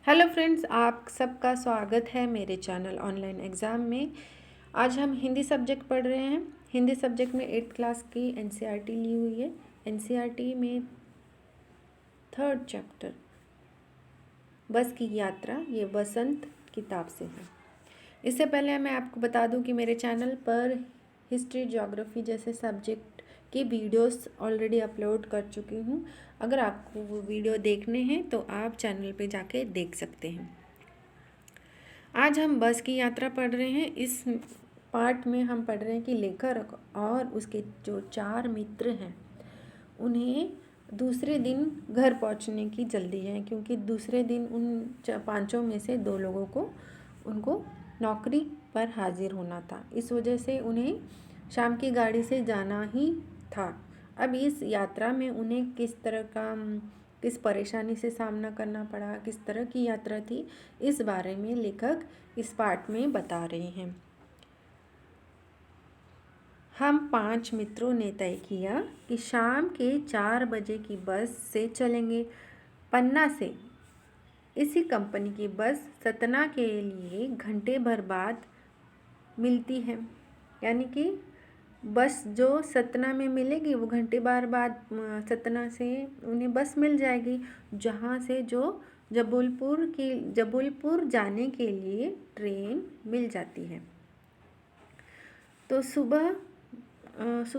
Hello friends, आप सबका स्वागत है मेरे चैनल ऑनलाइन एग्ज़ाम में। आज हम हिंदी सब्जेक्ट पढ़ रहे हैं। हिंदी सब्जेक्ट में 8th क्लास की एनसीईआरटी ली हुई है। एनसीईआरटी में 3rd चैप्टर बस की यात्रा, ये बसंत किताब से है। इससे पहले मैं आपको बता दूं कि मेरे चैनल पर हिस्ट्री, ज्योग्राफी जैसे सब्जेक्ट की वीडियोस ऑलरेडी अपलोड कर चुकी हूँ। अगर आपको वो वीडियो देखने हैं तो आप चैनल पे जाके देख सकते हैं। आज हम बस की यात्रा पढ़ रहे हैं। इस पार्ट में हम पढ़ रहे हैं कि लेखक और उसके जो 4 मित्र हैं उन्हें दूसरे दिन घर पहुंचने की जल्दी है, क्योंकि दूसरे दिन उन 5 में से 2 लोगों को उनको नौकरी पर हाजिर होना था। इस वजह से उन्हें शाम की गाड़ी से जाना ही था। अब इस यात्रा में उन्हें किस परेशानी से सामना करना पड़ा, किस तरह की यात्रा थी, इस बारे में लेखक इस पार्ट में बता रहे हैं। हम 5 मित्रों ने तय किया कि शाम के 4 बजे की बस से चलेंगे। पन्ना से इसी कंपनी की बस सतना के लिए घंटे भर बाद मिलती है, यानी कि बस जो सतना में मिलेगी वो घंटे भर बाद सतना से उन्हें बस मिल जाएगी, जहाँ से जो जबलपुर जाने के लिए ट्रेन मिल जाती है। तो सुबह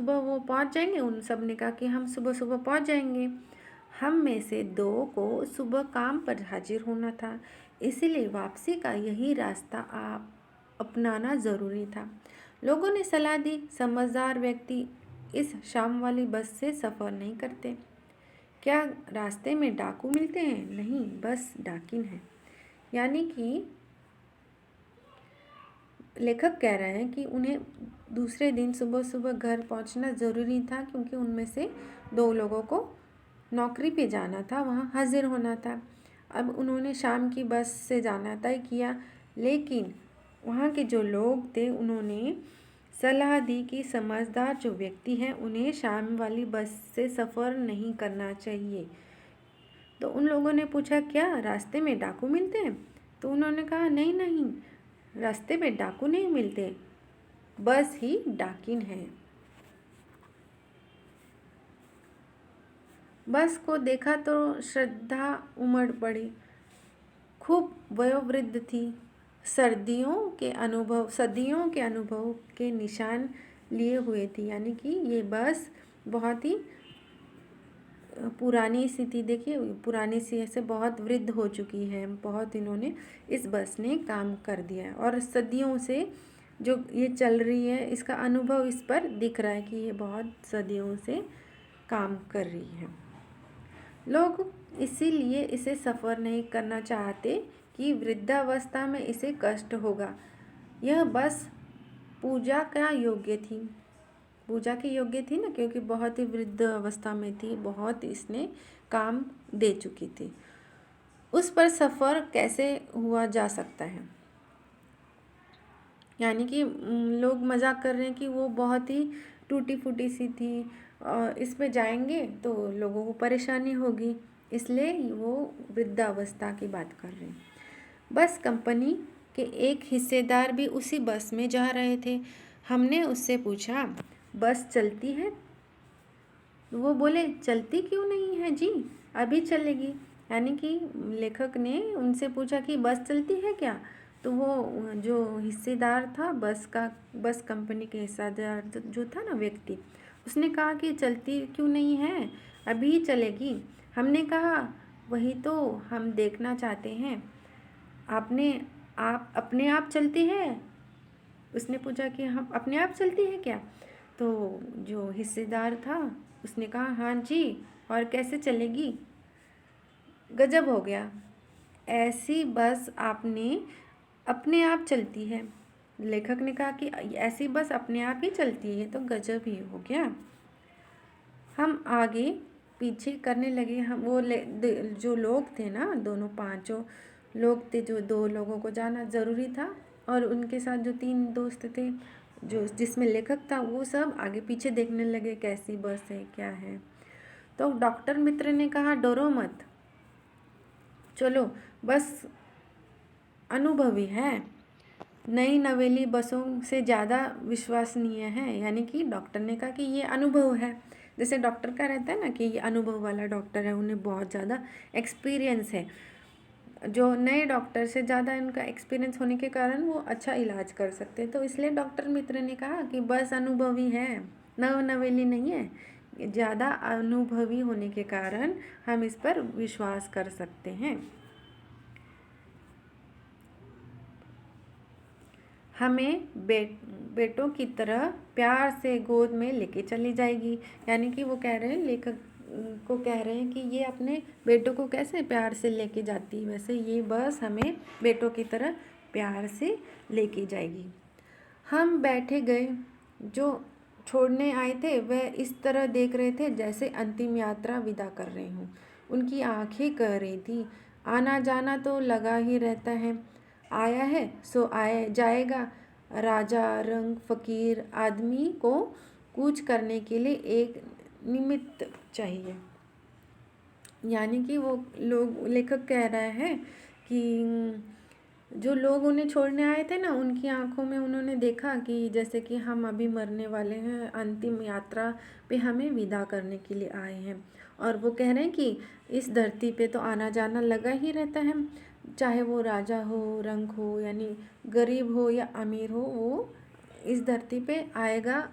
वो पहुंच जाएंगे। उन सब ने कहा कि हम सुबह सुबह पहुंच जाएंगे। हम में से 2 को सुबह काम पर हाजिर होना था, इसीलिए वापसी का यही रास्ता अपनाना ज़रूरी था। लोगों ने सलाह दी, समझदार व्यक्ति इस शाम वाली बस से सफ़र नहीं करते। क्या रास्ते में डाकू मिलते हैं? नहीं, बस डाकिन है। यानी कि लेखक कह रहे हैं कि उन्हें दूसरे दिन सुबह सुबह घर पहुंचना ज़रूरी था, क्योंकि उनमें से 2 लोगों को नौकरी पे जाना था, वहाँ हाजिर होना था। अब उन्होंने शाम की बस से जाना तय किया, लेकिन वहाँ के जो लोग थे उन्होंने सलाह दी कि समझदार जो व्यक्ति हैं उन्हें शाम वाली बस से सफ़र नहीं करना चाहिए। तो उन लोगों ने पूछा, क्या रास्ते में डाकू मिलते हैं? तो उन्होंने कहा, नहीं नहीं, रास्ते में डाकू नहीं मिलते, बस ही डाकिन है। बस को देखा तो श्रद्धा उमड़ पड़ी। खूब वयोवृद्ध थी। सदियों के अनुभव के निशान लिए हुए थी, यानी कि ये बस बहुत ही पुरानी सी थी। देखिए, पुरानी सी ऐसे बहुत वृद्ध हो चुकी है, बहुत इन्होंने इस बस ने काम कर दिया है, और सदियों से जो ये चल रही है इसका अनुभव इस पर दिख रहा है कि ये बहुत सदियों से काम कर रही है। लोग इसीलिए इसे सफ़र नहीं करना चाहते कि वृद्धावस्था में इसे कष्ट होगा। यह बस पूजा के योग्य थी ना, क्योंकि बहुत ही वृद्ध अवस्था में थी, बहुत इसने काम दे चुकी थी। उस पर सफ़र कैसे हुआ जा सकता है? यानी कि लोग मजाक कर रहे हैं कि वो बहुत ही टूटी फूटी सी थी, इस पे जाएंगे तो लोगों को परेशानी होगी, इसलिए वो वृद्धावस्था की बात कर रहे हैं। बस कंपनी के एक हिस्सेदार भी उसी बस में जा रहे थे। हमने उससे पूछा, बस चलती है? वो बोले, चलती क्यों नहीं है जी, अभी चलेगी। यानी कि लेखक ने उनसे पूछा कि बस चलती है क्या? तो वो जो हिस्सेदार था, बस कंपनी के हिस्सेदार जो था ना व्यक्ति, उसने कहा कि चलती क्यों नहीं है, अभी चलेगी। हमने कहा, वही तो हम देखना चाहते हैं, आप अपने आप चलती है? उसने पूछा कि हम अपने आप चलती है क्या? तो जो हिस्सेदार था उसने कहा, हाँ जी, और कैसे चलेगी? गजब हो गया, ऐसी बस अपने आप चलती है। लेखक ने कहा कि ऐसी बस अपने आप ही चलती है, तो गजब ही हो गया। हम आगे पीछे करने लगे। हम जो लोग थे ना, दोनों 5 लोग थे, जो 2 लोगों को जाना ज़रूरी था, और उनके साथ जो 3 दोस्त थे, जो जिसमें लेखक था, वो सब आगे पीछे देखने लगे कैसी बस है, क्या है। तो डॉक्टर मित्र ने कहा, डरो मत, चलो बस अनुभवी है, नई नवेली बसों से ज़्यादा विश्वसनीय है। यानी कि डॉक्टर ने कहा कि ये अनुभव है। जैसे डॉक्टर का रहता है ना कि ये अनुभव वाला डॉक्टर है, उन्हें बहुत ज़्यादा एक्सपीरियंस है। जो नए डॉक्टर से ज़्यादा उनका एक्सपीरियंस होने के कारण वो अच्छा इलाज कर सकते हैं। तो इसलिए डॉक्टर मित्र ने कहा कि बस अनुभवी है, नवेली नहीं है। ज़्यादा अनुभवी होने के कारण हम इस पर विश्वास कर सकते हैं। हमें बेटों की तरह प्यार से गोद में लेके चली जाएगी। यानी कि वो कह रहे हैं, लेखक को कह रहे हैं कि ये अपने बेटों को कैसे प्यार से लेके जाती है, वैसे ये बस हमें बेटों की तरह प्यार से लेके जाएगी। हम बैठे गए, जो छोड़ने आए थे वह इस तरह देख रहे थे जैसे अंतिम यात्रा विदा कर रहे हों। उनकी आंखें कह रही थी, आना जाना तो लगा ही रहता है, आया है सो आया जाएगा। राजा, रंग, फकीर आदमी को कूच करने के लिए एक निमित्त चाहिए। यानी कि वो लोग, लेखक कह रहा है कि जो लोग उन्हें छोड़ने आए थे ना, उनकी आंखों में उन्होंने देखा कि जैसे कि हम अभी मरने वाले हैं, अंतिम यात्रा पे हमें विदा करने के लिए आए हैं। और वो कह रहे हैं कि इस धरती पे तो आना जाना लगा ही रहता है, चाहे वो राजा हो, रंक हो, यानी गरीब हो या अमीर हो, वो इस धरती पे आएगा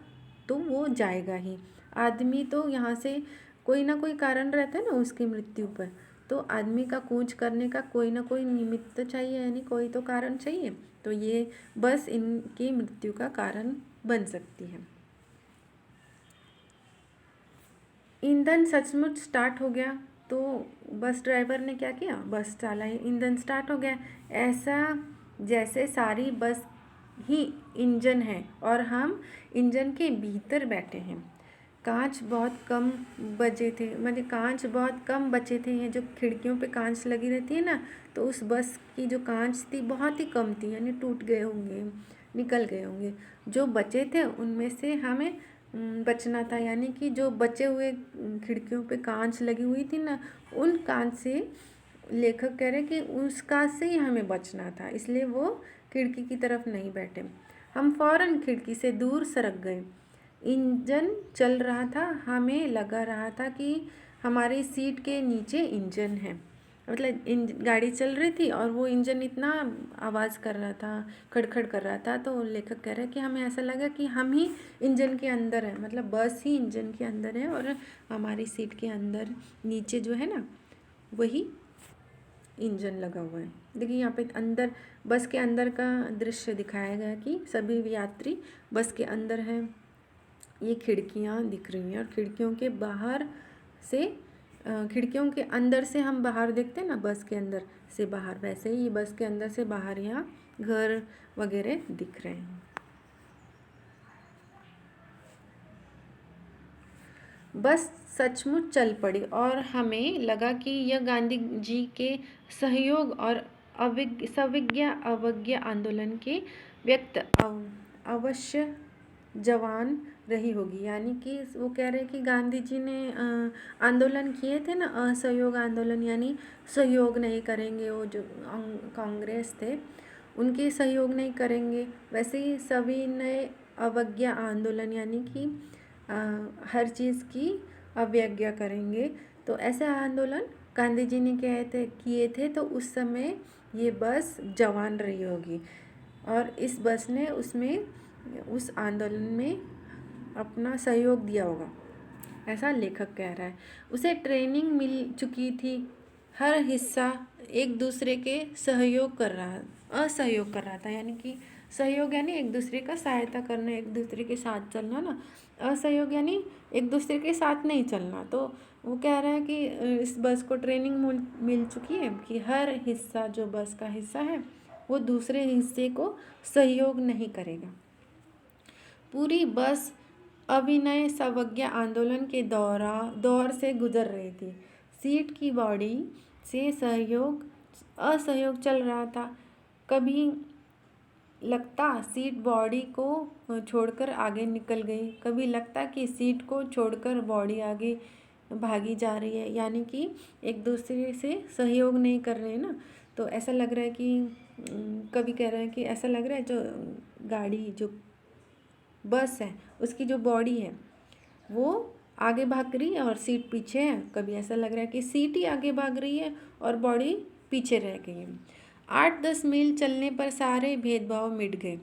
तो वो जाएगा ही। आदमी तो यहाँ से कोई ना कोई कारण रहता है ना उसकी मृत्यु पर, तो आदमी का कूच करने का कोई ना कोई निमित्त चाहिए, यानी कोई तो कारण चाहिए। तो ये बस इनकी मृत्यु का कारण बन सकती है। ईंधन सचमुच स्टार्ट हो गया, तो बस ड्राइवर ने क्या किया, बस चला, ईंधन स्टार्ट हो गया। ऐसा जैसे सारी बस ही इंजन है और हम इंजन के भीतर बैठे हैं। कांच बहुत कम बचे थे, मतलब कांच बहुत कम बचे थे। ये जो खिड़कियों पे कांच लगी रहती है ना, तो उस बस की जो कांच थी बहुत ही कम थी, यानी टूट गए होंगे, निकल गए होंगे। जो बचे थे उनमें से हमें बचना था। यानी कि जो बचे हुए खिड़कियों पे कांच लगी हुई थी ना, उन कांच से लेखक कह रहे कि उस कांच से ही हमें बचना था, इसलिए वो खिड़की की तरफ नहीं बैठे। हम फौरन खिड़की से दूर सरक गए। इंजन चल रहा था, हमें लगा रहा था कि हमारी सीट के नीचे इंजन है। मतलब गाड़ी चल रही थी और वो इंजन इतना आवाज़ कर रहा था, खड़खड़ कर रहा था। तो लेखक कह रहा है कि हमें ऐसा लगा कि हम ही इंजन के अंदर है, मतलब बस ही इंजन के अंदर है और हमारी सीट के अंदर नीचे जो है ना, वही इंजन लगा हुआ है। देखिए यहाँ पे अंदर, बस के अंदर का दृश्य दिखाया गया कि सभी यात्री बस के अंदर हैं। ये खिड़कियाँ दिख रही हैं और खिड़कियों के बाहर से, खिड़कियों के अंदर से हम बाहर देखते हैं ना, बस के अंदर से बाहर, वैसे ही बस के अंदर से बाहर यहाँ घर वगैरह दिख रहे हैं। बस सचमुच चल पड़ी और हमें लगा कि यह गांधी जी के सहयोग और सविज्ञा अवज्ञा आंदोलन के व्यक्त अवश्य जवान रही होगी। यानी कि वो कह रहे हैं कि गांधी जी ने आंदोलन किए थे ना, असहयोग आंदोलन, यानी सहयोग नहीं करेंगे, वो जो कांग्रेस थे उनके सहयोग नहीं करेंगे। वैसे ही सभी नए अवज्ञा आंदोलन, यानी कि हर चीज़ की अवज्ञा करेंगे। तो ऐसे आंदोलन गांधी जी ने किए थे, तो उस समय ये बस जवान रही होगी और इस बस ने उस आंदोलन में अपना सहयोग दिया होगा, ऐसा लेखक कह रहा है। उसे ट्रेनिंग मिल चुकी थी, हर हिस्सा एक दूसरे के असहयोग कर रहा था। यानी कि सहयोग यानी एक दूसरे का सहायता करना, एक दूसरे के साथ चलना ना। असहयोग यानी एक दूसरे के साथ नहीं चलना। तो वो कह रहा है कि इस बस को ट्रेनिंग मिल चुकी है कि हर हिस्सा, जो बस का हिस्सा है, वो दूसरे हिस्से को सहयोग नहीं करेगा। पूरी बस अभिनय सवज्ञा आंदोलन के दौर से गुजर रही थी। सीट की बॉडी से असहयोग चल रहा था। कभी लगता सीट बॉडी को छोड़कर आगे निकल गई, कभी लगता कि सीट को छोड़कर बॉडी आगे भागी जा रही है, यानी कि एक दूसरे से सहयोग नहीं कर रहे हैं ना। तो ऐसा लग रहा है कि कभी कह रहा है कि ऐसा लग रहा है जो गाड़ी जो बस है उसकी जो बॉडी है वो आगे भाग रही है और सीट पीछे है। कभी ऐसा लग रहा है कि सीट ही आगे भाग रही है और बॉडी पीछे रह गई है। 8-10 मील चलने पर सारे भेदभाव मिट गए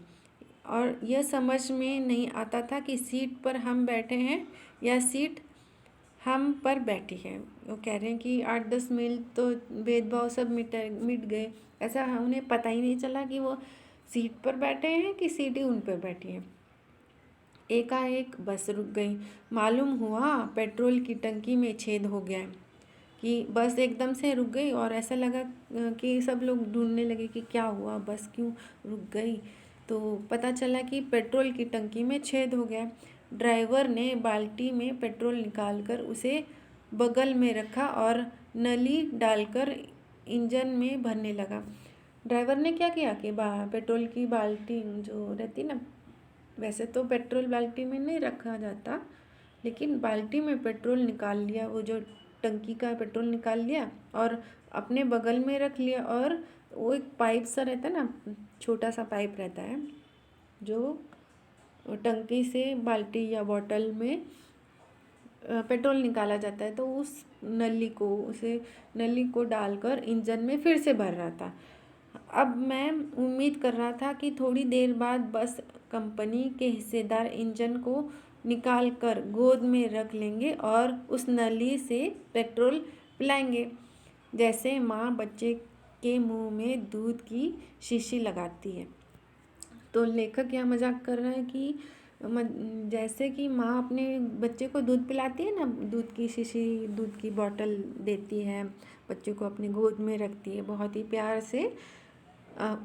और यह समझ में नहीं आता था कि सीट पर हम बैठे हैं या सीट हम पर बैठी है। वो कह रहे हैं कि 8-10 मील तो भेदभाव सब मिट गए, ऐसा उन्हें पता ही नहीं चला कि वो सीट पर बैठे हैं कि सीट ही उन पर बैठी है। एकाएक बस रुक गई। मालूम हुआ पेट्रोल की टंकी में छेद हो गया कि बस एकदम से रुक गई और ऐसा लगा कि सब लोग ढूंढने लगे कि क्या हुआ, बस क्यों रुक गई। तो पता चला कि पेट्रोल की टंकी में छेद हो गया। ड्राइवर ने बाल्टी में पेट्रोल निकालकर उसे बगल में रखा और नली डालकर इंजन में भरने लगा। ड्राइवर ने क्या किया कि पेट्रोल की बाल्टी जो रहती ना, वैसे तो पेट्रोल बाल्टी में नहीं रखा जाता, लेकिन बाल्टी में पेट्रोल निकाल लिया, वो जो टंकी का पेट्रोल निकाल लिया और अपने बगल में रख लिया। और वो एक पाइप सा रहता है ना, छोटा सा पाइप रहता है जो टंकी से बाल्टी या बॉटल में पेट्रोल निकाला जाता है, तो उस नली को डालकर इंजन में फिर से भर रहा था। अब मैं उम्मीद कर रहा था कि थोड़ी देर बाद बस कंपनी के हिस्सेदार इंजन को निकाल कर गोद में रख लेंगे और उस नली से पेट्रोल पिलाएंगे, जैसे माँ बच्चे के मुंह में दूध की शीशी लगाती है। तो लेखक यह मजाक कर रहा है कि जैसे कि माँ अपने बच्चे को दूध पिलाती है ना, दूध की शीशी, दूध की बोतल देती है, बच्चे को अपनी गोद में रखती है, बहुत ही प्यार से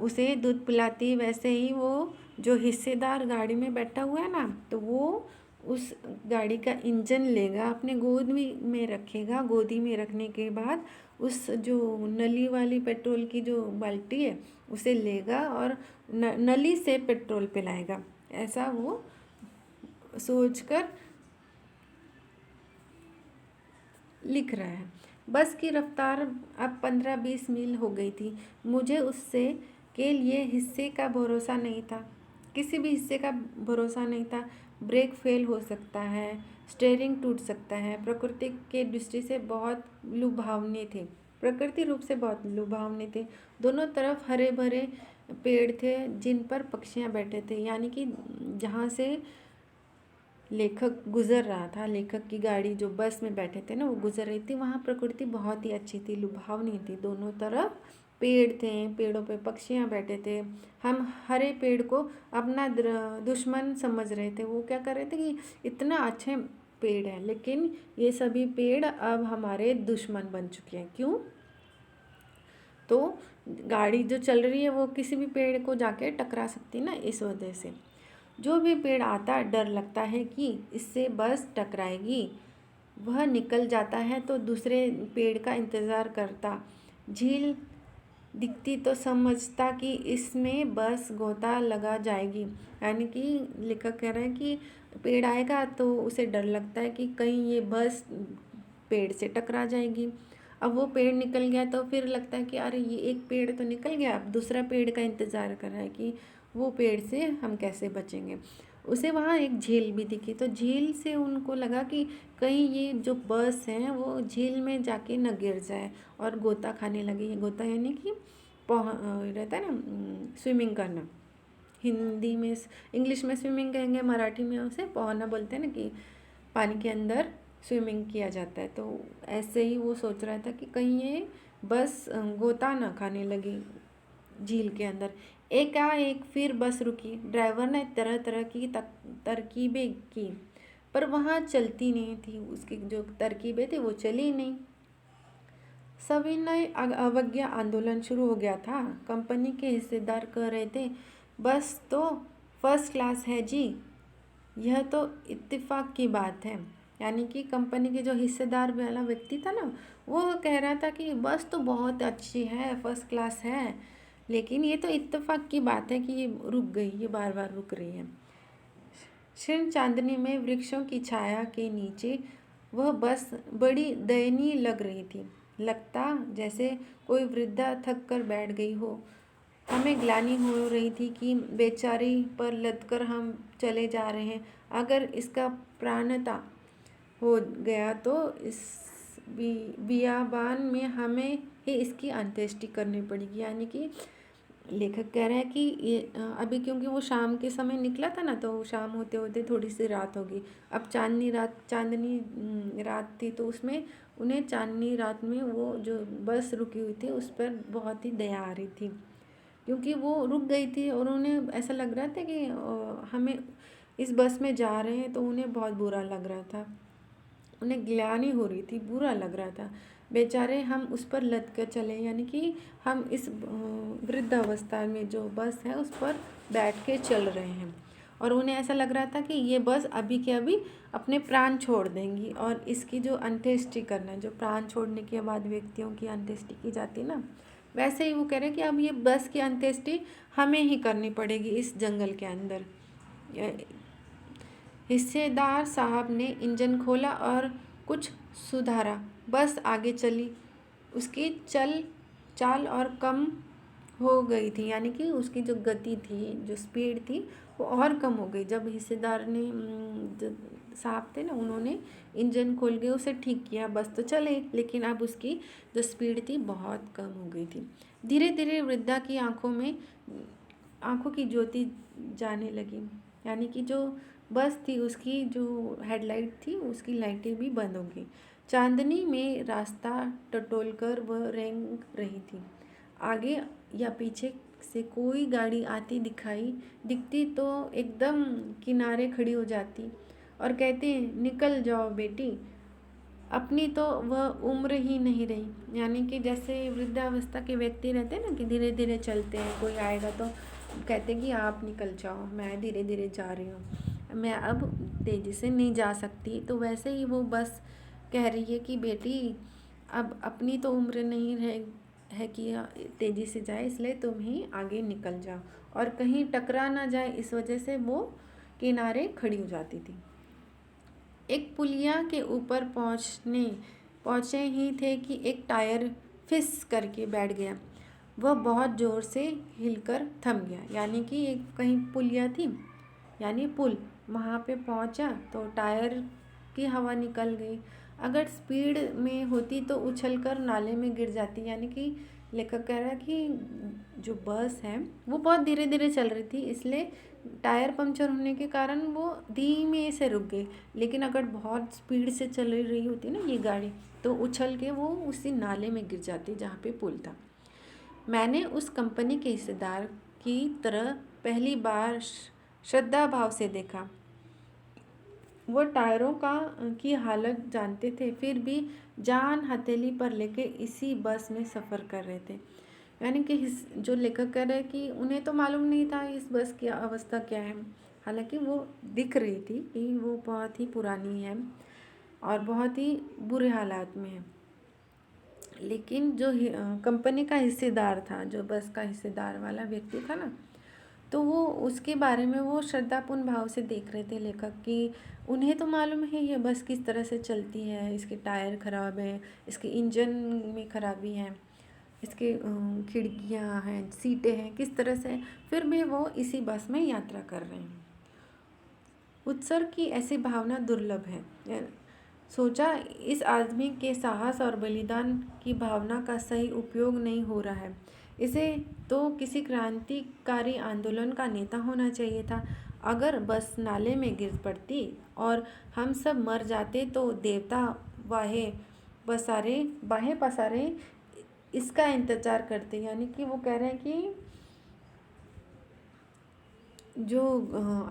उसे दूध पिलाती है, वैसे ही वो जो हिस्सेदार गाड़ी में बैठा हुआ है ना, तो वो उस गाड़ी का इंजन लेगा, अपने गोद में रखेगा। गोदी में रखने के बाद उस जो नली वाली पेट्रोल की जो बाल्टी है उसे लेगा और नली से पेट्रोल पिलाएगा, ऐसा वो सोचकर लिख रहा है। बस की रफ्तार अब 15-20 मील हो गई थी। मुझे उससे के लिए हिस्से का भरोसा नहीं था, किसी भी हिस्से का भरोसा नहीं था। ब्रेक फेल हो सकता है, स्टीयरिंग टूट सकता है। प्रकृति के दृष्टि से बहुत लुभावने थे, प्रकृति रूप से बहुत लुभावने थे। दोनों तरफ हरे भरे पेड़ थे जिन पर पक्षियाँ बैठे थे, यानी कि जहाँ से लेखक गुजर रहा था, लेखक की गाड़ी जो बस में बैठे थे ना वो गुजर रही थी, वहाँ प्रकृति बहुत ही अच्छी थी, लुभावनी थी। दोनों तरफ पेड़ थे, पेड़ों पे पक्षियाँ बैठे थे। हम हरे पेड़ को अपना दुश्मन समझ रहे थे। वो क्या कर रहे थे कि इतना अच्छे पेड़ है, लेकिन ये सभी पेड़ अब हमारे दुश्मन बन चुके हैं। क्यों? तो गाड़ी जो चल रही है वो किसी भी पेड़ को जाके टकरा सकती ना, इस वजह से जो भी पेड़ आता डर लगता है कि इससे बस टकराएगी। वह निकल जाता है तो दूसरे पेड़ का इंतज़ार करता। झील दिखती तो समझता कि इसमें बस गोता लगा जाएगी, यानी कि लेखक कह रहे हैं कि पेड़ आएगा तो उसे डर लगता है कि कहीं ये बस पेड़ से टकरा जाएगी। अब वो पेड़ निकल गया तो फिर लगता है कि अरे ये एक पेड़ तो निकल गया, अब दूसरा पेड़ का इंतज़ार कर रहा है कि वो पेड़ से हम कैसे बचेंगे। उसे वहाँ एक झील भी दिखी, तो झील से उनको लगा कि कहीं ये जो बस है वो झील में जाके न गिर जाए और गोता खाने लगी। गोता यानी कि रहता है ना, स्विमिंग करना। हिंदी में इंग्लिश में स्विमिंग कहेंगे, मराठी में उसे पोहना बोलते हैं ना, कि पानी के अंदर स्विमिंग किया जाता है। तो ऐसे ही वो सोच रहा था कि कहीं ये बस गोता ना खाने लगी झील के अंदर। एकाएक फिर बस रुकी। ड्राइवर ने तरह तरह की तरकीबें की, पर वहाँ चलती नहीं थी। उसकी जो तरकीबें थी वो चली नहीं। सविनय अवज्ञा आंदोलन शुरू हो गया था। कंपनी के हिस्सेदार कह रहे थे, बस तो फर्स्ट क्लास है जी, यह तो इत्तेफाक की बात है। यानी कि कंपनी के जो हिस्सेदार वाला व्यक्ति था ना, वो कह रहा था कि बस तो बहुत अच्छी है, फर्स्ट क्लास है, लेकिन ये तो इत्तेफाक की बात है कि ये रुक गई, ये बार रुक रही है। क्षीण चांदनी में वृक्षों की छाया के नीचे वह बस बड़ी दयनीय लग रही थी। लगता जैसे कोई वृद्धा थक कर बैठ गई हो। हमें ग्लानि हो रही थी कि बेचारी पर लदकर हम चले जा रहे हैं। अगर इसका प्राणता हो गया तो इस बियाबान में हमें ही इसकी अंत्येष्टि करनी पड़ेगी। यानी कि लेखक कह रहा है कि ये अभी क्योंकि वो शाम के समय निकला था ना, तो शाम होते होते थोड़ी सी रात होगी। अब चांदनी रात थी, तो उसमें उन्हें चांदनी रात में वो जो बस रुकी हुई थी उस पर बहुत ही दया आ रही थी, क्योंकि वो रुक गई थी और उन्हें ऐसा लग रहा था कि हमें इस बस में जा रहे हैं, तो उन्हें बहुत बुरा लग रहा था। उन्हें ग्लानि हो रही थी, बुरा लग रहा था। बेचारे हम उस पर लद कर चले, यानी कि हम इस वृद्धावस्था में जो बस है उस पर बैठ के चल रहे हैं, और उन्हें ऐसा लग रहा था कि ये बस अभी के अभी अपने प्राण छोड़ देंगी, और इसकी जो अंत्येष्टि करना है, जो प्राण छोड़ने के बाद व्यक्तियों की अंत्येष्टि की जाती है ना, वैसे ही वो कह रहे हैं कि अब ये बस की अंत्येष्टि हमें ही करनी पड़ेगी इस जंगल के अंदर। हिस्सेदार साहब ने इंजन खोला और कुछ सुधारा। बस आगे चली। उसकी चाल और कम हो गई थी, यानी कि उसकी जो गति थी, जो स्पीड थी, वो और कम हो गई। जब हिस्सेदार ने जो साहब थे ना, उन्होंने इंजन खोल के उसे ठीक किया। बस तो चले, लेकिन अब उसकी जो स्पीड थी बहुत कम हो गई थी। धीरे धीरे वृद्धा की आंखों की ज्योति जाने लगी, यानी कि जो बस थी उसकी जो हेडलाइट थी उसकी लाइटें भी बंद हो गई। चांदनी में रास्ता टटोलकर वह रेंग रही थी। आगे या पीछे से कोई गाड़ी आती दिखती तो एकदम किनारे खड़ी हो जाती और कहती, निकल जाओ बेटी। अपनी तो वह उम्र ही नहीं रही। यानी कि जैसे वृद्धावस्था के व्यक्ति रहते हैं ना, कि धीरे धीरे चलते हैं, कोई आएगा तो कहते हैं कि आप निकल जाओ, मैं धीरे धीरे जा रही हूँ, मैं अब तेज़ी से नहीं जा सकती। तो वैसे ही वो बस कह रही है कि बेटी, अब अपनी तो उम्र नहीं है कि तेज़ी से जाए, इसलिए तुम ही आगे निकल जाओ, और कहीं टकरा ना जाए, इस वजह से वो किनारे खड़ी हो जाती थी। एक पुलिया के ऊपर पहुँचे ही थे कि एक टायर फिस करके बैठ गया। वह बहुत ज़ोर से हिलकर थम गया। यानी कि एक कहीं पुलिया थी, यानी पुल, वहाँ पे पहुँचा तो टायर की हवा निकल गई। अगर स्पीड में होती तो उछलकर नाले में गिर जाती। यानी कि लेखक कह रहा है कि जो बस है वो बहुत धीरे धीरे चल रही थी, इसलिए टायर पंचर होने के कारण वो धीमे से रुक गई। लेकिन अगर बहुत स्पीड से चल रही होती ना ये गाड़ी, तो उछल के वो उसी नाले में गिर जाती जहाँ पे पुल था। मैंने उस कंपनी के हिस्सेदार की तरह पहली बार श्रद्धा भाव से देखा। वो टायरों की हालत जानते थे, फिर भी जान हथेली पर लेके इसी बस में सफ़र कर रहे थे। यानी कि जो लेखक कह रहे हैं कि उन्हें तो मालूम नहीं था इस बस की अवस्था क्या है। हालांकि वो दिख रही थी कि वो बहुत ही पुरानी है और बहुत ही बुरे हालात में है। लेकिन जो कंपनी का हिस्सेदार था, जो बस का हिस्सेदार वाला व्यक्ति था ना, तो वो उसके बारे में वो श्रद्धापूर्ण भाव से देख रहे थे लेखक, कि उन्हें तो मालूम है ये बस किस तरह से चलती है, इसके टायर ख़राब है, इसके इंजन में खराबी है, इसके खिड़कियां हैं, सीटें हैं, किस तरह से, फिर भी वो इसी बस में यात्रा कर रहे हैं। उत्सर्ग की ऐसी भावना दुर्लभ है। सोचा, इस आदमी के साहस और बलिदान की भावना का सही उपयोग नहीं हो रहा है। इसे तो किसी क्रांतिकारी आंदोलन का नेता होना चाहिए था। अगर बस नाले में गिर पड़ती और हम सब मर जाते तो देवता बाहे पसारे इसका इंतजार करते। यानी कि वो कह रहे हैं कि जो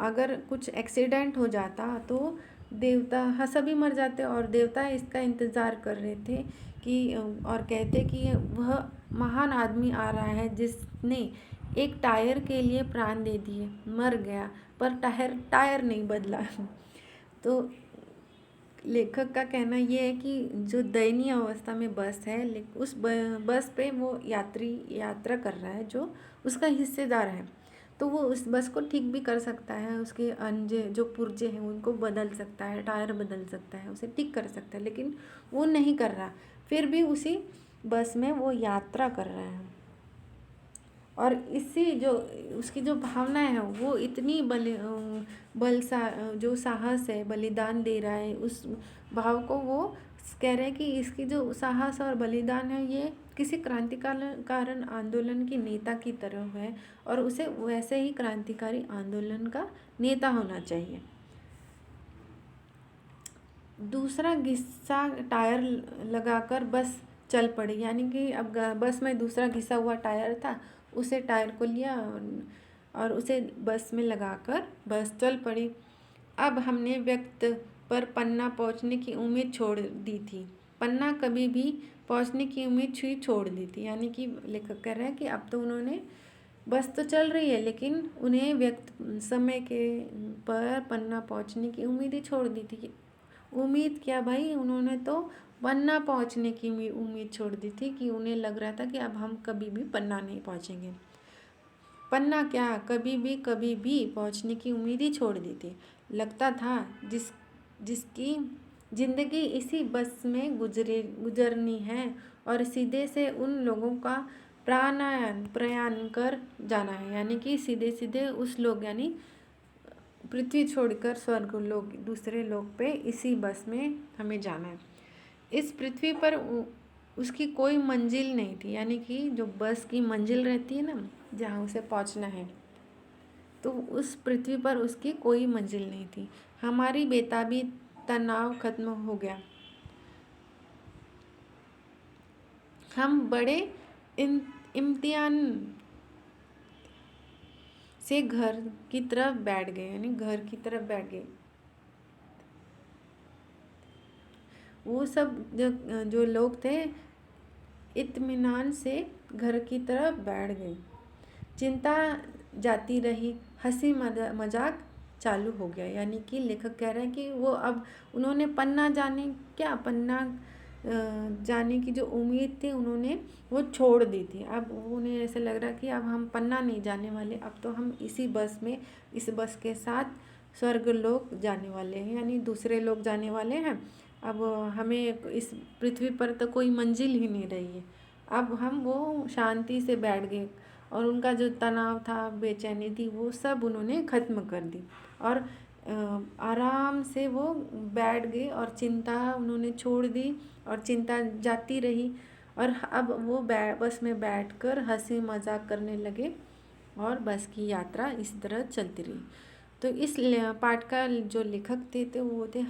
अगर कुछ एक्सीडेंट हो जाता तो देवता, हाँ, सभी मर जाते और देवता इसका इंतज़ार कर रहे थे कि, और कहते कि वह महान आदमी आ रहा है जिसने एक टायर के लिए प्राण दे दिए, मर गया पर टायर नहीं बदला। तो लेखक का कहना यह है कि जो दयनीय अवस्था में बस है, उस बस पे वो यात्रा कर रहा है जो उसका हिस्सेदार है, तो वो उस बस को ठीक भी कर सकता है, उसके अंजे जो पुर्जे हैं उनको बदल सकता है, टायर बदल सकता है, उसे ठीक कर सकता है, लेकिन वो नहीं कर रहा। फिर भी उसी बस में वो यात्रा कर रहा है और इसी जो उसकी जो भावना है वो इतनी जो साहस है, बलिदान दे रहा है, उस भाव को वो कह रहे हैं कि इसकी जो साहस और बलिदान है ये किसी क्रांतिकारन आंदोलन की नेता की तरह है और उसे वैसे ही क्रांतिकारी आंदोलन का नेता होना चाहिए। दूसरा घिसा टायर लगाकर बस चल पड़ी, यानी कि अब बस में दूसरा घिसा हुआ टायर था, उसे टायर को लिया और उसे बस में लगाकर बस चल पड़ी। अब हमने व्यक्त पर पन्ना पहुंचने की उम्मीद छोड़ दी थी। पन्ना कभी भी पहुंचने की उम्मीद छोड़ दी थी, यानी कि लेखक कह रहे हैं कि अब तो उन्होंने बस तो चल रही है लेकिन उन्हें व्यक्त समय के पर पन्ना पहुंचने की उम्मीद ही छोड़ दी थी। उम्मीद क्या भाई, उन्होंने तो पन्ना पहुंचने की उम्मीद छोड़ दी थी कि उन्हें लग रहा था कि अब हम कभी भी पन्ना नहीं पहुंचेंगे। पन्ना क्या, कभी भी पहुंचने की उम्मीद ही छोड़ दी थी। लगता था जिसकी जिंदगी इसी बस में गुजरनी है और सीधे से उन लोगों का प्रयाण कर जाना है, यानी कि सीधे सीधे उस लोग यानी पृथ्वी छोड़कर स्वर्ग लोग दूसरे लोग पे इसी बस में हमें जाना है। इस पृथ्वी पर उसकी कोई मंजिल नहीं थी, यानी कि जो बस की मंजिल रहती है ना जहाँ उसे पहुँचना है, तो उस पृथ्वी पर उसकी कोई मंजिल नहीं थी। हमारी बेताबी तनाव खत्म हो गया। हम बड़े इम्तिहान से घर की तरफ बैठ गए, यानी घर की तरफ बैठ गए। वो सब जो लोग थे इत्मीनान से घर की तरफ बैठ गए। चिंता जाती रही, हंसी मजाक चालू हो गया, यानी कि लेखक कह रहे हैं कि वो अब उन्होंने पन्ना जाने की जो उम्मीद थी उन्होंने वो छोड़ दी थी। अब उन्हें ऐसे लग रहा कि अब हम पन्ना नहीं जाने वाले, अब तो हम इसी बस में इस बस के साथ स्वर्ग लोग जाने वाले हैं, यानी दूसरे लोग जाने वाले हैं। अब हमें इस पृथ्वी पर तो कोई मंजिल ही नहीं रही है। अब हम वो शांति से बैठ गए और उनका जो तनाव था, बेचैनी थी, वो सब उन्होंने ख़त्म कर दी और आराम से वो बैठ गए और चिंता उन्होंने छोड़ दी और चिंता जाती रही और अब वो बस में बैठकर हंसी मजाक करने लगे और बस की यात्रा इस तरह चलती रही। तो इस पाठ का जो लेखक थे तो वो थे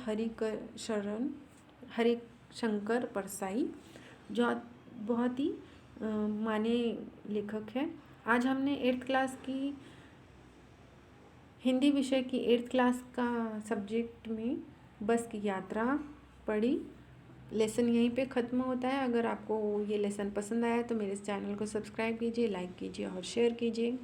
हरिशंकर परसाई, जो बहुत ही माने लेखक हैं। आज हमने 8th क्लास की हिंदी विषय की 8th क्लास का सब्जेक्ट में बस की यात्रा पढ़ी। लेसन यहीं पे ख़त्म होता है। अगर आपको ये लेसन पसंद आया तो मेरे इस चैनल को सब्सक्राइब कीजिए, लाइक कीजिए और शेयर कीजिए।